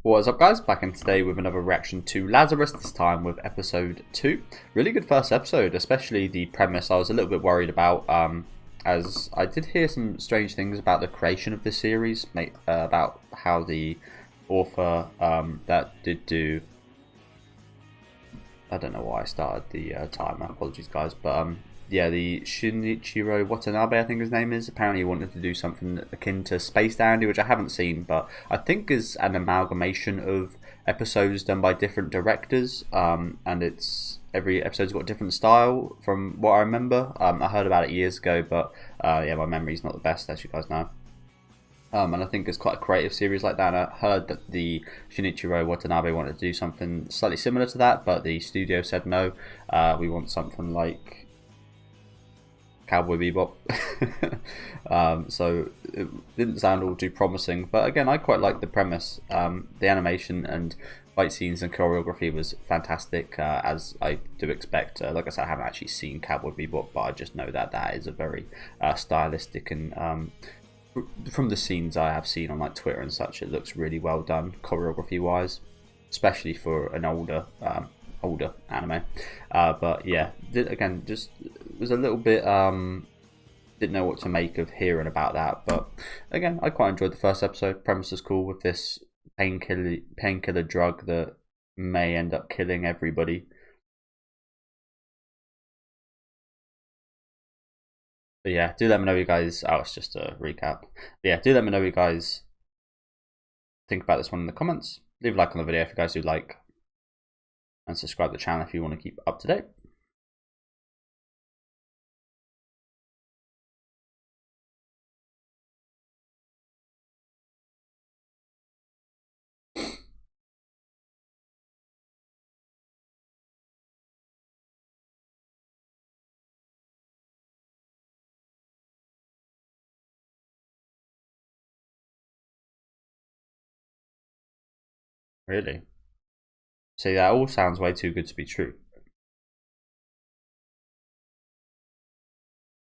What's up, guys? Back in today with another reaction to Lazarus, this time with episode 2. Really good first episode, especially the premise I was a little bit worried about, as I did hear some strange things about the creation of this series, about how the author that did do... I don't know why I started the timer, apologies guys, but yeah, the Shinichiro Watanabe, I think his name is, apparently he wanted to do something akin to Space Dandy, which I haven't seen, but I think is an amalgamation of episodes done by different directors, and it's every episode's got a different style from what I remember. I heard about it years ago, but yeah, my memory's not the best, as you guys know. And I think it's quite a creative series like that. And I heard that the Shinichiro Watanabe wanted to do something slightly similar to that, but the studio said no. We want something like Cowboy Bebop. So it didn't sound all too promising, but again, I quite like the premise. The animation and fight scenes and choreography was fantastic, as I do expect. Like I said, I haven't actually seen Cowboy Bebop, but I just know that that is a very stylistic and from the scenes I have seen on like Twitter and such, it looks really well done choreography wise, especially for an older anime. But yeah, again, just was a little bit didn't know what to make of hearing about that. But again, I quite enjoyed the first episode. Premise is cool with this painkiller drug that may end up killing everybody. But yeah, do let me know you guys. Oh, it's just a recap. But yeah, do let me know you guys think about this one in the comments. Leave a like on the video if you guys do like, and subscribe to the channel if you want to keep up to date. Really? See, that all sounds way too good to be true.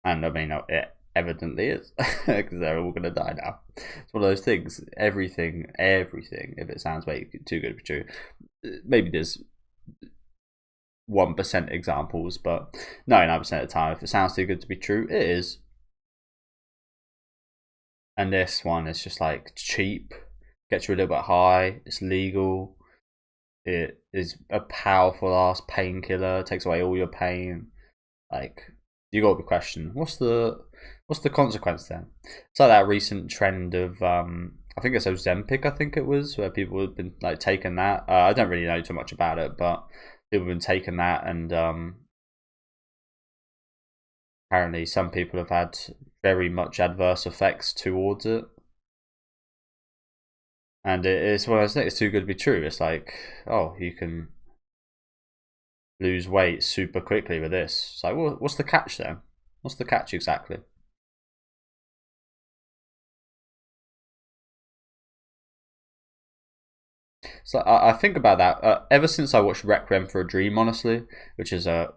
And I mean, it evidently is, because they're all going to die now. It's one of those things. Everything, if it sounds way too good to be true, maybe there's 1% examples, but 99% of the time, if it sounds too good to be true, it is. And this one is just like cheap, gets you a little bit high, it's legal, it is a powerful ass painkiller, takes away all your pain. Like, you got to be questioning, what's the consequence then? It's like that recent trend of I think it's Ozempic, I think it was, where people have been like taking that. I don't really know too much about it, but people have been taking that, and apparently some people have had very much adverse effects towards it. And it's one of those things, it's too good to be true. It's like, oh, you can lose weight super quickly with this. It's like, well, what's the catch then? What's the catch exactly? So I think about that ever since I watched Requiem for a Dream, honestly, which is a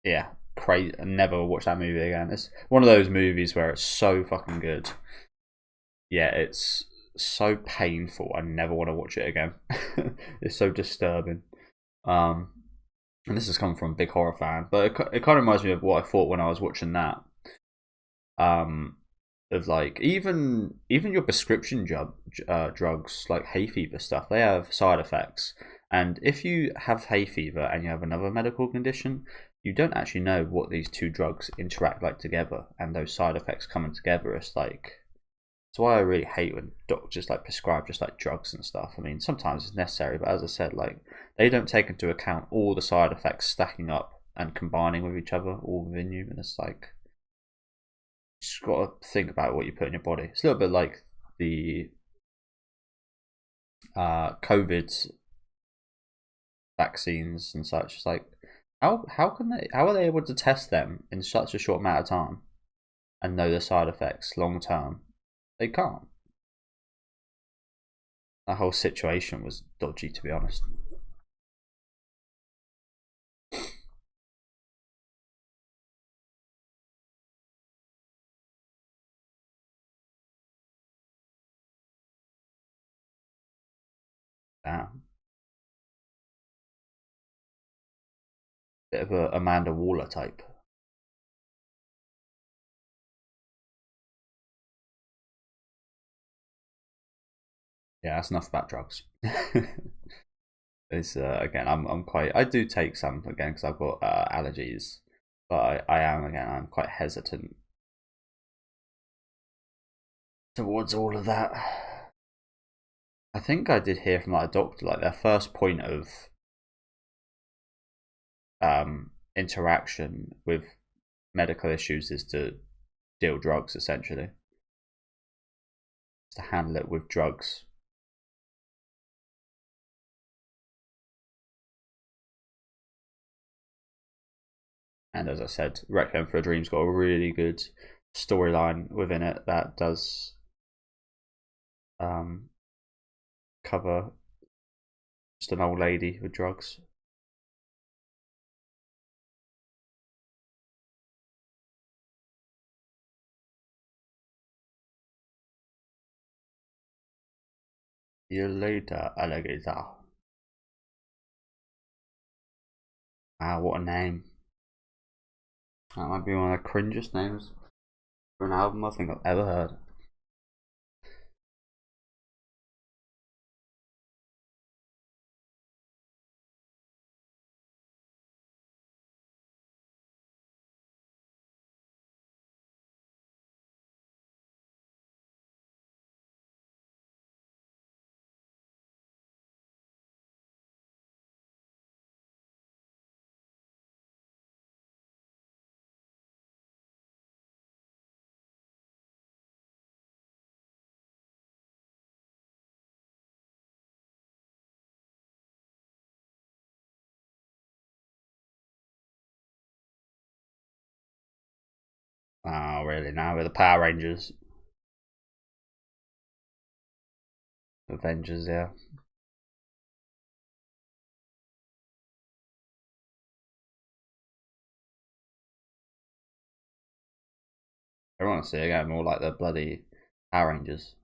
yeah, crazy. I never watch that movie again. It's one of those movies where it's so fucking good. Yeah, it's so painful. I never want to watch it again. It's so disturbing. Um, and this has come from a big horror fan, but it kind of reminds me of what I thought when I was watching that. Um, of like even your prescription drugs like hay fever stuff, they have side effects. And if you have hay fever and you have another medical condition, you don't actually know what these two drugs interact like together, and those side effects coming together. It's like, that's why I really hate when doctors like prescribe just like drugs and stuff. I mean, sometimes it's necessary, but as I said, like, they don't take into account all the side effects stacking up and combining with each other all within you. And it's like, you just got to think about what you put in your body. It's a little bit like the COVID vaccines and such. It's like, how are they able to test them in such a short amount of time and know the side effects long term? They can't. That whole situation was dodgy, to be honest. Damn. Bit of a Amanda Waller type. Yeah, that's enough about drugs. It's again, I'm quite. I do take some again because I've got allergies, but I am again. I'm quite hesitant towards all of that. I think I did hear from like a doctor, like their first point of interaction with medical issues is to deal drugs, essentially, to handle it with drugs. And as I said, Requiem for a Dream's got a really good storyline within it that does um, cover just an old lady with drugs. See you later, alligator. Ah, what a name. That might be one of the cringiest names for an album I think I've ever heard. Oh, really? Now with the Power Rangers, Avengers, yeah. I want to see again more like the bloody Power Rangers.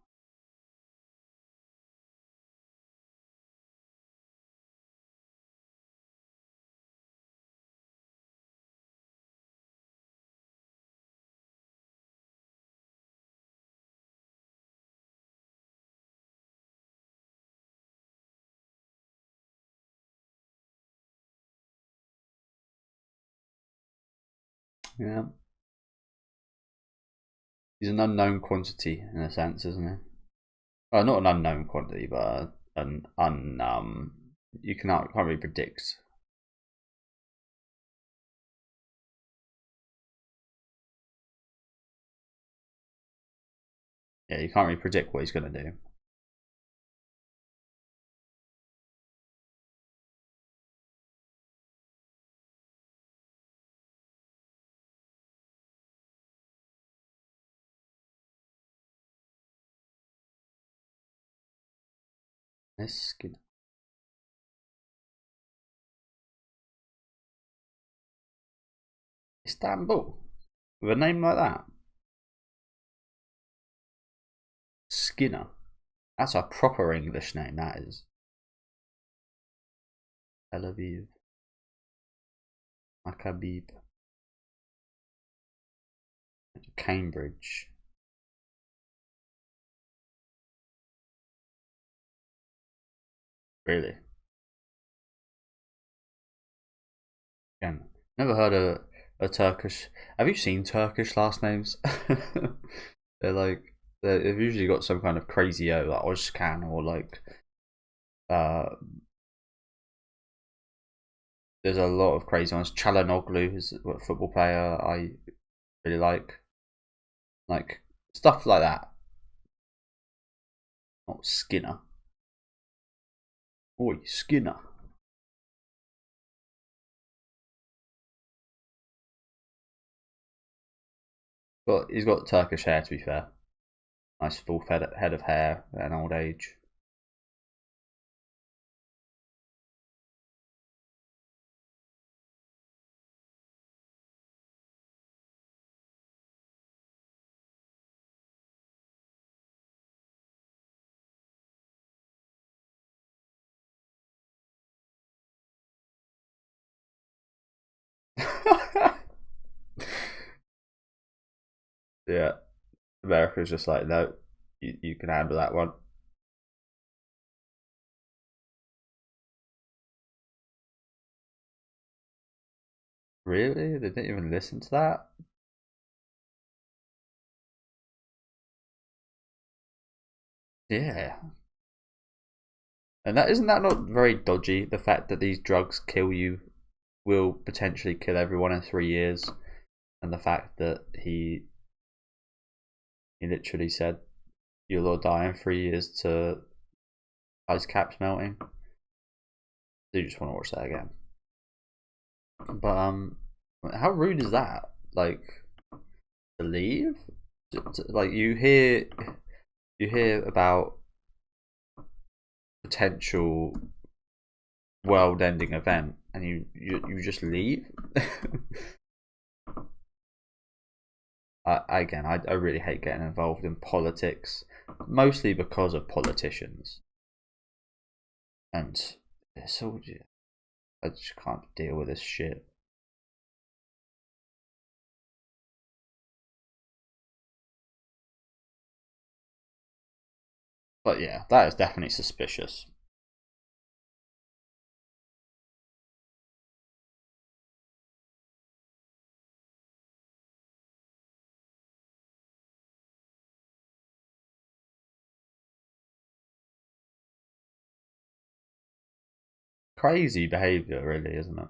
Yeah. He's an unknown quantity in a sense, isn't he? Not an unknown quantity, but an you can't really predict. Yeah, you can't really predict what he's going to do. Istanbul with a name like that, Skinner. That's a proper English name. That is. Tel Aviv, Maccabib, Cambridge. Really? Again, never heard of a Turkish. Have you seen Turkish last names? They're like they've usually got some kind of crazy O like Ozcan or like uh. There's a lot of crazy ones. Chalanoglu is a football player I really like stuff like that. Not Skinner. Oi, Skinner. But he's got Turkish hair to be fair. Nice full head of hair at an old age. Yeah, America's just like, no, you can handle that one. Really? They didn't even listen to that? Yeah. And that isn't that not very dodgy? The fact that these drugs kill you, will potentially kill everyone in 3 years, and the fact that he literally said you'll all die in 3 years to ice caps melting. I do just want to watch that again. But how rude is that? Like, to leave? Like, you hear about potential world-ending event, and you just leave. I really hate getting involved in politics, mostly because of politicians, and it's all, I just can't deal with this shit. But yeah, that is definitely suspicious. Crazy behaviour, really, isn't it?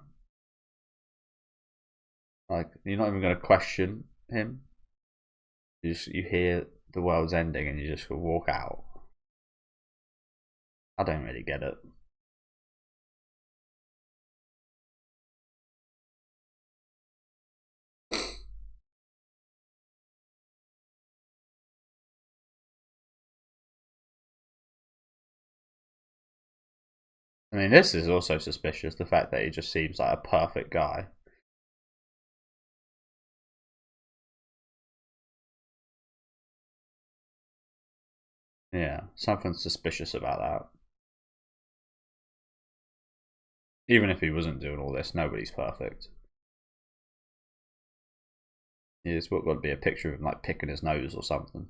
Like, you're not even going to question him. You hear the world's ending and you just walk out. I don't really get it. I mean, this is also suspicious. The fact that he just seems like a perfect guy. Yeah, something suspicious about that. Even if he wasn't doing all this, nobody's perfect. It's got to be a picture of him like picking his nose or something.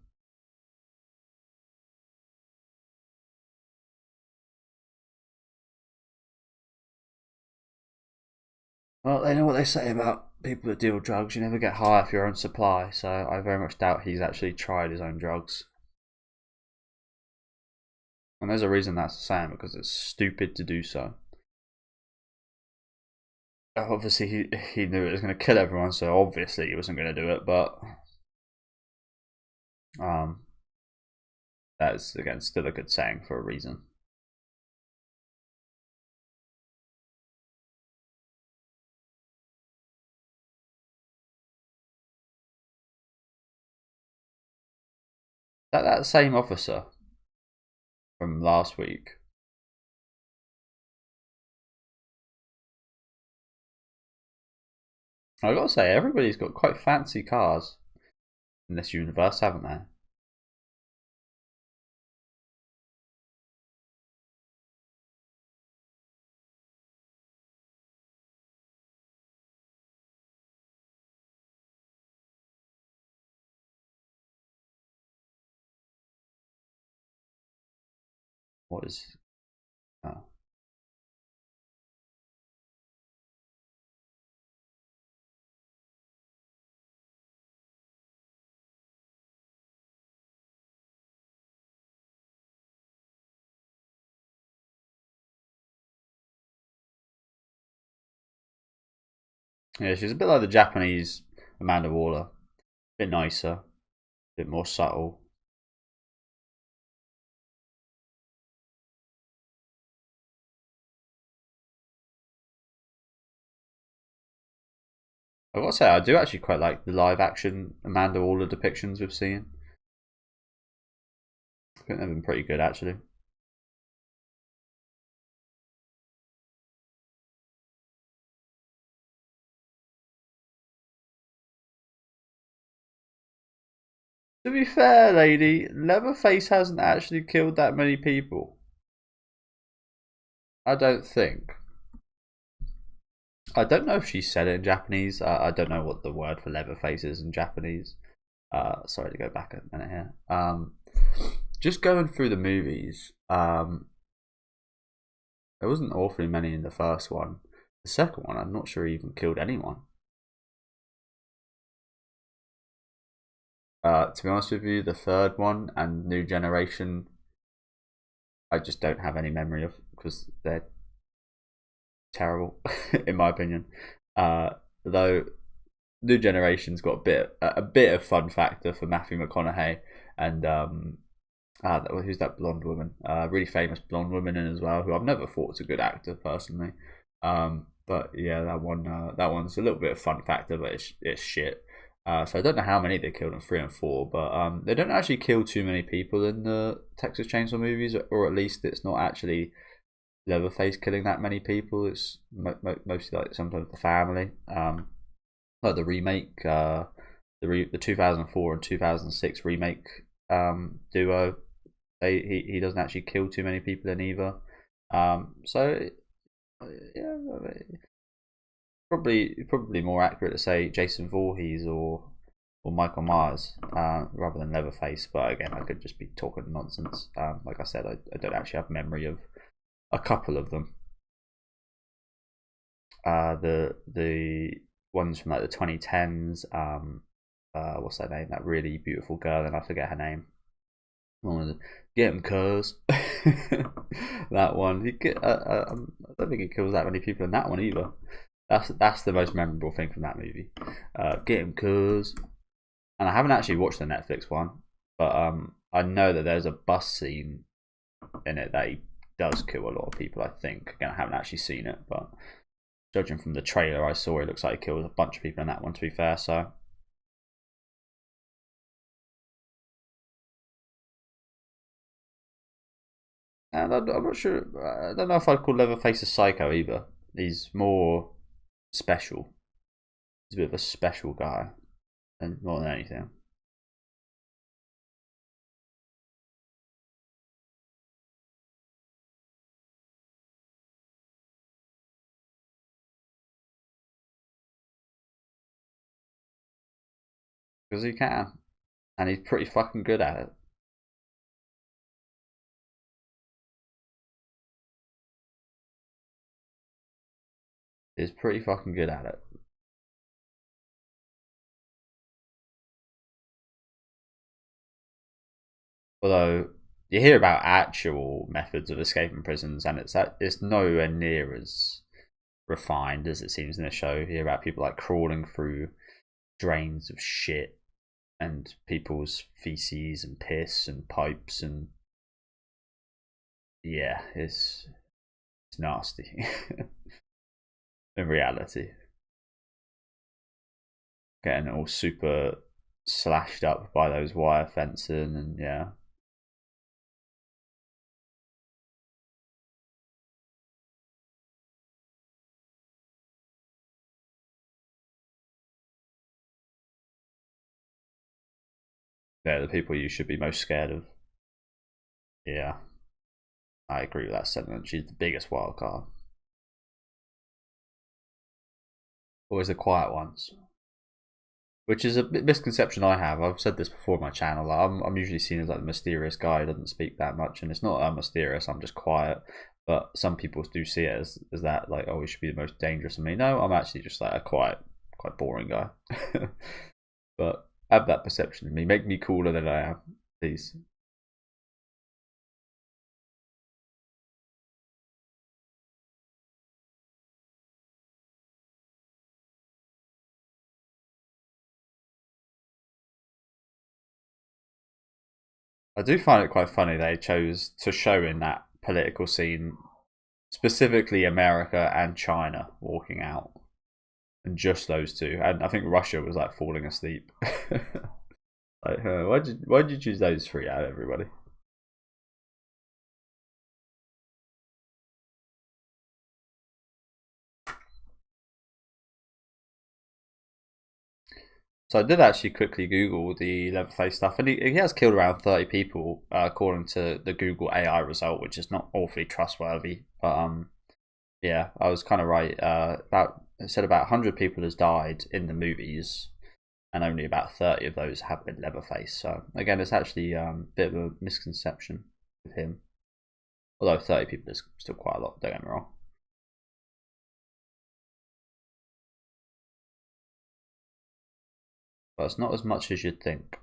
Well, they know what they say about people that deal drugs. You never get high off your own supply. So I very much doubt he's actually tried his own drugs. And there's a reason that's the same, because it's stupid to do so. Obviously, he knew it was going to kill everyone, so obviously he wasn't going to do it. But um, that's again still a good saying for a reason. That same officer from last week. I gotta say, everybody's got quite fancy cars in this universe, haven't they? What is? Oh. Yeah, she's a bit like the Japanese Amanda Waller. A bit nicer, a bit more subtle. I gotta say, I do actually quite like the live action Amanda Waller depictions we've seen. I think they've been pretty good actually. To be fair, lady, Leatherface hasn't actually killed that many people. I don't think. I don't know if she said it in Japanese. I don't know what the word for Leatherface is in Japanese. Sorry to go back a minute here. Just going through the movies. There wasn't awfully many in the first one. The second one, I'm not sure he even killed anyone. To be honest with you, the third one and New Generation, I just don't have any memory of because they're terrible, in my opinion. Though New Generation's got a bit of fun factor for Matthew McConaughey and who's that blonde woman? Really famous blonde woman in as well, who I've never thought was a good actor personally. But yeah, that one's a little bit of fun factor, but it's shit. So I don't know how many they killed in 3 and 4, but they don't actually kill too many people in the Texas Chainsaw movies, or at least it's not actually Leatherface killing that many people. It's mostly like sometimes the family. Like the remake, the 2004 and 2006 remake duo. He doesn't actually kill too many people in either. So yeah, probably more accurate to say Jason Voorhees or Michael Myers rather than Leatherface. But again, I could just be talking nonsense. Like I said, I don't actually have memory of a couple of them. The ones from like the 2010s. What's that name? That really beautiful girl, and I forget her name. Get him, cuz. That one. I don't think he kills that many people in that one either. That's the most memorable thing from that movie. Get him, cuz. And I haven't actually watched the Netflix one, but I know that there's a bus scene in it that he does kill a lot of people. I think. Again, I haven't actually seen it, but judging from the trailer I saw, it looks like he kills a bunch of people in that one. To be fair, so. And I'm not sure. I don't know if I'd call Leatherface a psycho either. He's more special. He's a bit of a special guy, and more than anything. Because he can, and he's pretty fucking good at it. He's pretty fucking good at it. Although you hear about actual methods of escaping prisons, and it's nowhere near as refined as it seems in the show. You hear about people like crawling through drains of shit and people's feces and piss and pipes, and yeah, it's nasty. In reality, getting all super slashed up by those wire fencing, and yeah. They're the people you should be most scared of. Yeah, I agree with that sentiment. She's the biggest wild card. Always the quiet ones, which is a misconception I have. I've said this before on my channel. I'm usually seen as like the mysterious guy who doesn't speak that much, and it's not that I'm mysterious. I'm just quiet. But some people do see it as that, like, oh, he should be the most dangerous to me. No, I'm actually just like a quiet, quite boring guy. But have that perception of me. Make me cooler than I am, please. I do find it quite funny they chose to show in that political scene specifically America and China walking out, and just those two. And I think Russia was like falling asleep. Like, why'd you choose those three out of everybody? So I did actually quickly Google the Leatherface stuff, and he has killed around 30 people according to the Google AI result, which is not awfully trustworthy. But yeah, I was kind of right. About it said about 100 people has died in the movies, and only about 30 of those have been Leatherface. So again, it's actually a bit of a misconception with him. Although 30 people is still quite a lot, don't get me wrong. But it's not as much as you'd think.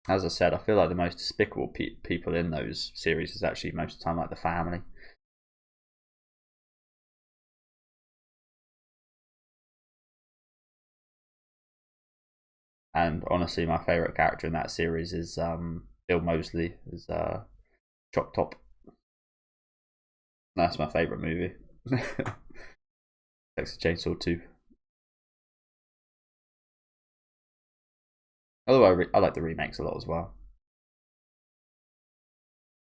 As I said, I feel like the most despicable people in those series is actually most of the time like the family. And honestly, my favourite character in that series is Bill Moseley, is Chop Top. That's my favourite movie. Texas Chainsaw 2. Although I like the remakes a lot as well.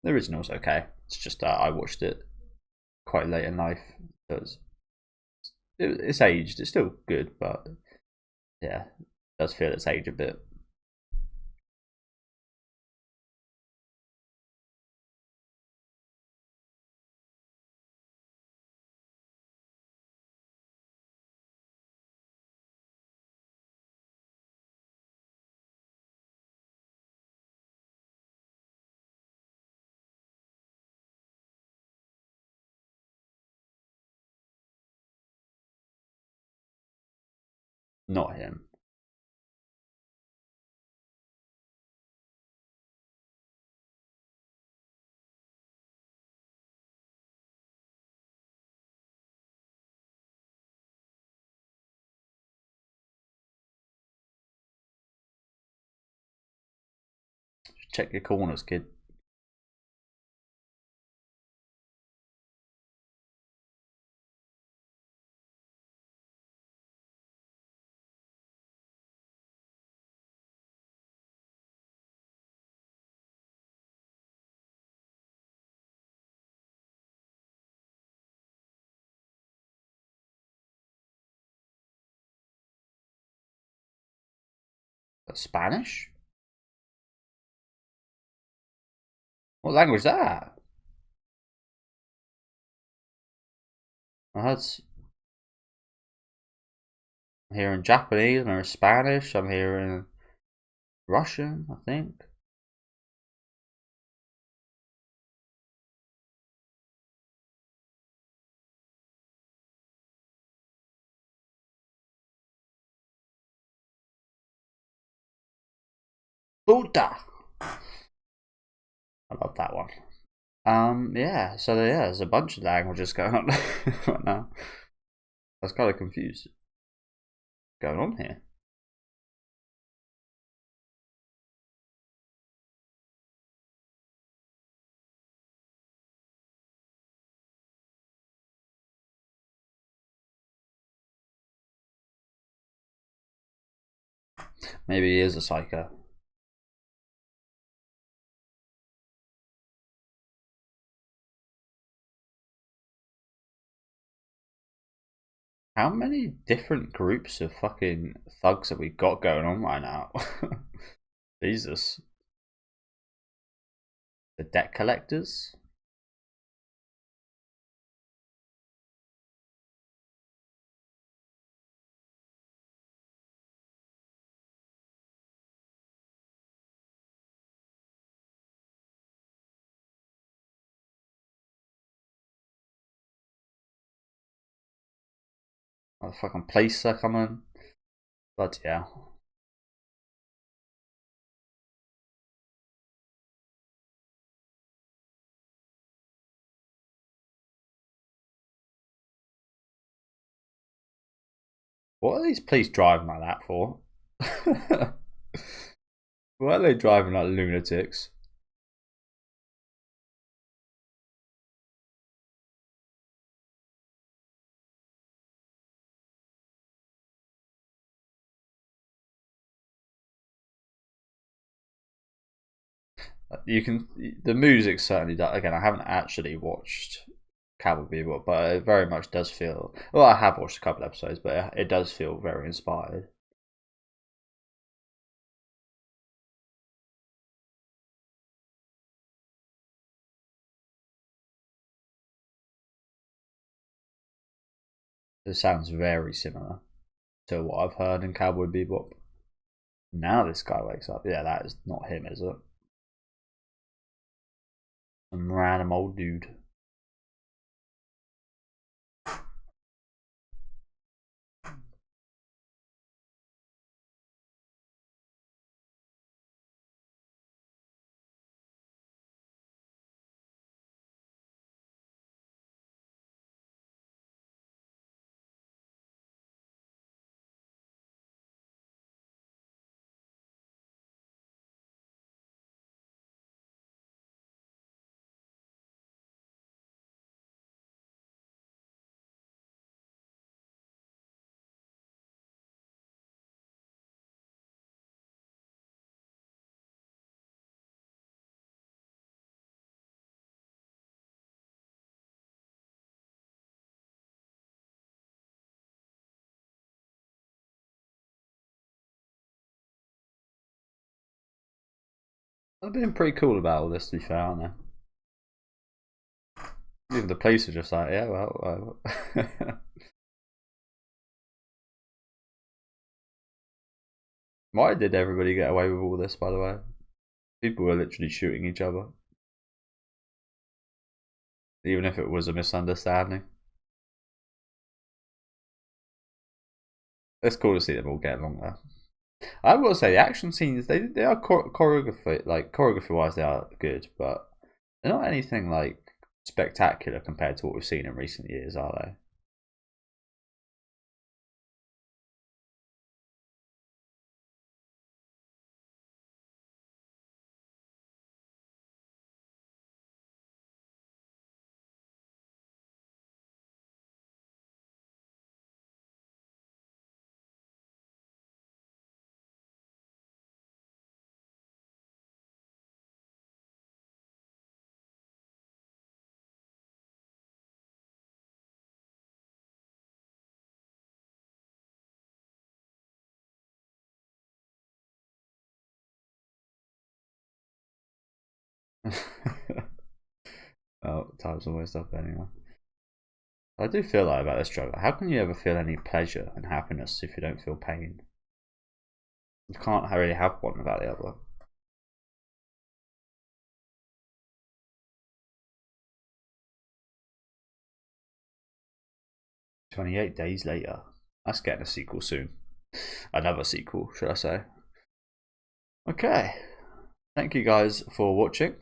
The original's okay. It's just I watched it quite late in life. So it's aged. It's still good, but yeah, it does feel its age a bit. Not him. Check your corners, kid. Spanish? What language is that? I heard. I'm hearing Japanese. I'm hearing Spanish. I'm hearing Russian. I think. Buddha. I love that one. Yeah. So yeah, there's a bunch of languages going on right now. I was kind of confused. What's going on here? Maybe he is a psycho. How many different groups of fucking thugs have we got going on right now? Jesus. The debt collectors? Oh, the fucking police are coming. Bloody hell. What are these police driving like that for? Why are they driving like lunatics? You can. The music certainly does. Again, I haven't actually watched Cowboy Bebop, but it very much does feel. Well, I have watched a couple episodes, but it does feel very inspired. It sounds very similar to what I've heard in Cowboy Bebop. Now this guy wakes up. Yeah, that is not him, is it? Some random old dude. They're being pretty cool about all this, to be fair, aren't they? Even the police are just like, yeah, well. Why did everybody get away with all this, by the way? People were literally shooting each other. Even if it was a misunderstanding. It's cool to see them all get along there. I will say the action scenes they are choreography wise they are good, but they're not anything like spectacular compared to what we've seen in recent years, are they? Well, time's almost up anyway. I do feel like about this drug. How can you ever feel any pleasure and happiness if you don't feel pain? You can't really have one without the other. "28 days later." That's getting a sequel soon. Another sequel, should I say? Okay. Thank you guys for watching.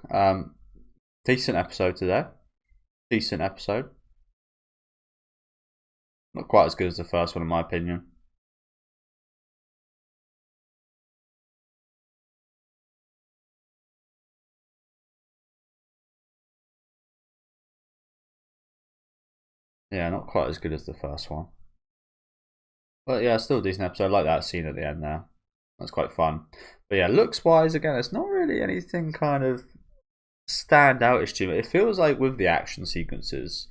Decent episode today. Decent episode. Not quite as good as the first one, in my opinion. Yeah, not quite as good as the first one. But yeah, still a decent episode. I like that scene at the end there. That's quite fun. But yeah, looks wise, again, it's not really anything kind of stand outish to me. It feels like with the action sequences,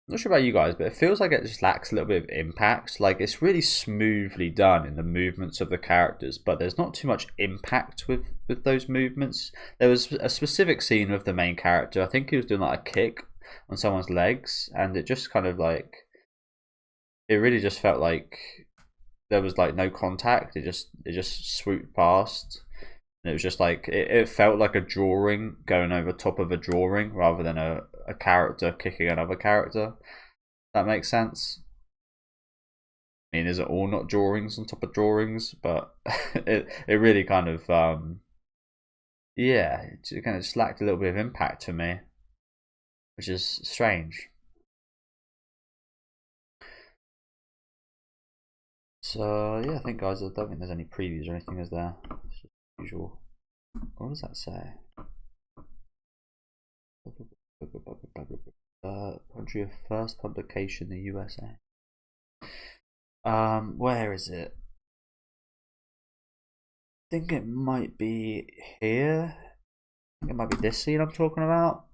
I'm not sure about you guys, but it feels like it just lacks a little bit of impact. Like it's really smoothly done in the movements of the characters, but there's not too much impact with those movements. There was a specific scene with the main character. I think he was doing like a kick on someone's legs, and it just kind of like it really just felt like there was like no contact. It just swooped past. And it was just like it felt like a drawing going over top of a drawing rather than a character kicking another character. That makes sense. I mean, is it all not drawings on top of drawings? But it really kind of yeah, it kind of just lacked a little bit of impact for me, which is strange. So yeah, I think guys, I don't think there's any previews or anything, is there? It's just usual. What does that say? Country of first publication, the USA. Where is it? I think it might be here. I think it might be this scene I'm talking about.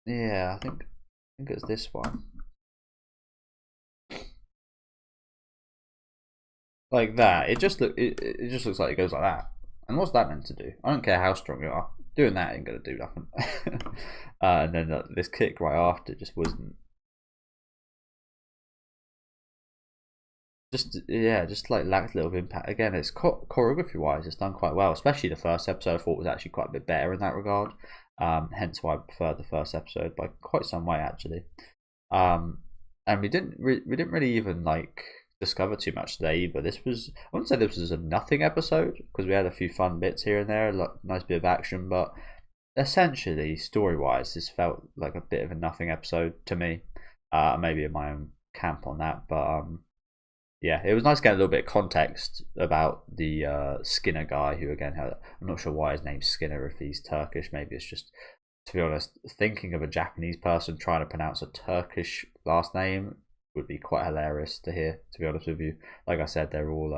Yeah, I think it's this one. Like that. It just looks like it goes like that. And what's that meant to do? I don't care how strong you are. Doing that ain't gonna do nothing. And then this kick right after just wasn't just like lacked a little bit of impact. Again, it's choreography wise, it's done quite well. Especially the first episode, I thought was actually quite a bit better in that regard. Hence why I preferred the first episode by quite some way actually. And we didn't really even like discover too much today either. This was, I wouldn't say this was a nothing episode because we had a few fun bits here and there, a nice bit of action, but essentially story wise, this felt like a bit of a nothing episode to me. Maybe in my own camp on that, but yeah, it was nice getting a little bit of context about the Skinner guy, who again, I'm not sure why his name's Skinner if he's Turkish. Maybe it's just, to be honest, thinking of a Japanese person trying to pronounce a Turkish last name would be quite hilarious to hear, to be honest with you. Like I said, they're all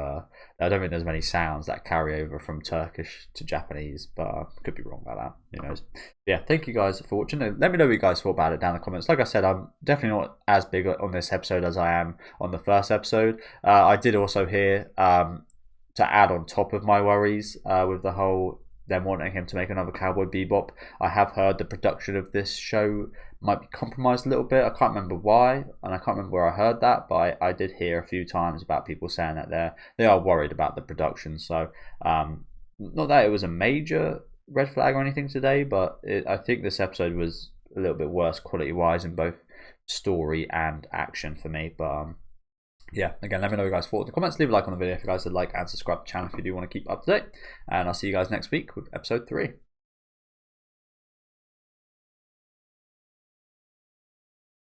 I don't think there's many sounds that carry over from Turkish to Japanese, but I could be wrong about that, who knows. Yeah, thank you guys for watching. Let me know what you guys thought about it down in the comments. Like I said, I'm definitely not as big on this episode as I am on the first episode. I did also hear, to add on top of my worries with the whole them wanting him to make another Cowboy Bebop, I have heard the production of this show might be compromised a little bit. I can't remember why, and I can't remember where I heard that, but I did hear a few times about people saying that they are worried about the production. So not that it was a major red flag or anything today, but I think this episode was a little bit worse quality wise in both story and action for me. But yeah, again, let me know what you guys thought in the comments. Leave a like on the video if you guys would like, and subscribe to the channel if you do want to keep up to date. And I'll see you guys next week with episode 3.